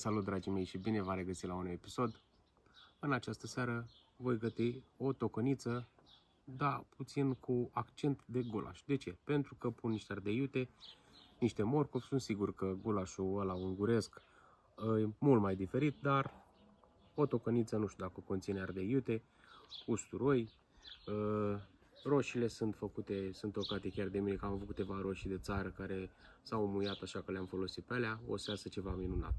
Salut, dragii mei, și bine v-am regăsit la un episod. În această seară voi găti o tocăniță, da, puțin cu accent de gulaș. De ce? Pentru că pun niște ardei iute, niște morcovi. Sunt sigur că gulașul ăla unguresc e mult mai diferit, dar o tocăniță, nu știu dacă conține ardei iute, usturoi. Roșiile sunt tocate chiar de mine, că am avut câteva roșii de țară care s-au muiat, așa că le-am folosit pe alea. O să iasă ceva minunat.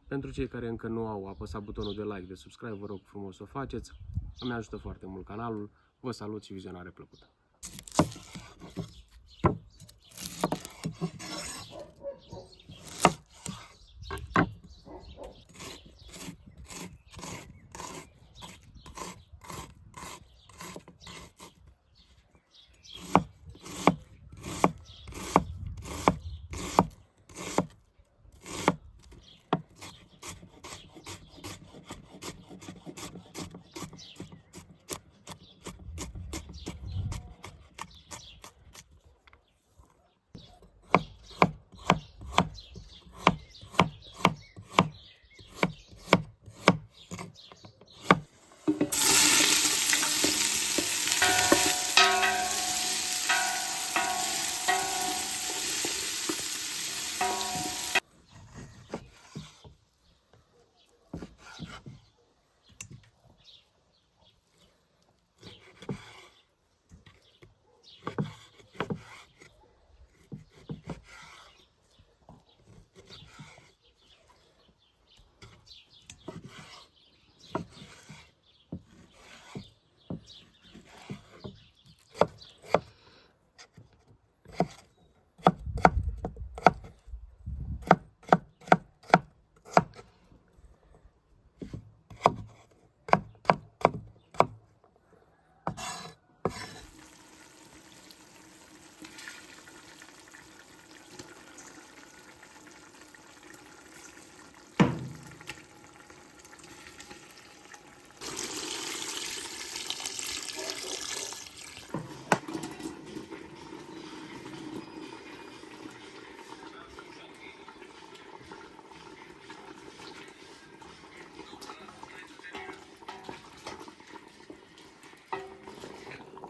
Pentru cei care încă nu au apăsat butonul de like, de subscribe, vă rog frumos să o faceți. Îmi ajută foarte mult canalul. Vă salut și vizionare plăcută!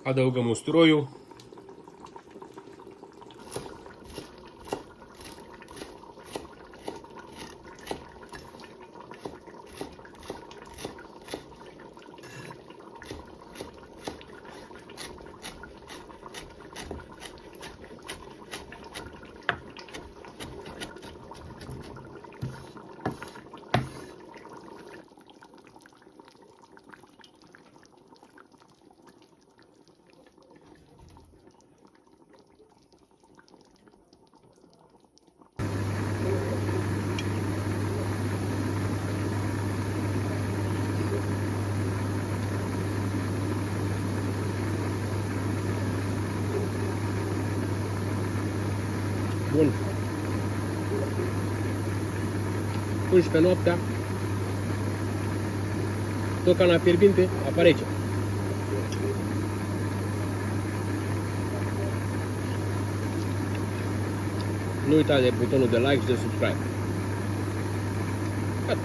Adăugăm usturoiul. Bun. 11 noaptea. Tocana fierbinte apare aici. Nu uitați de butonul de like și de subscribe. Gata.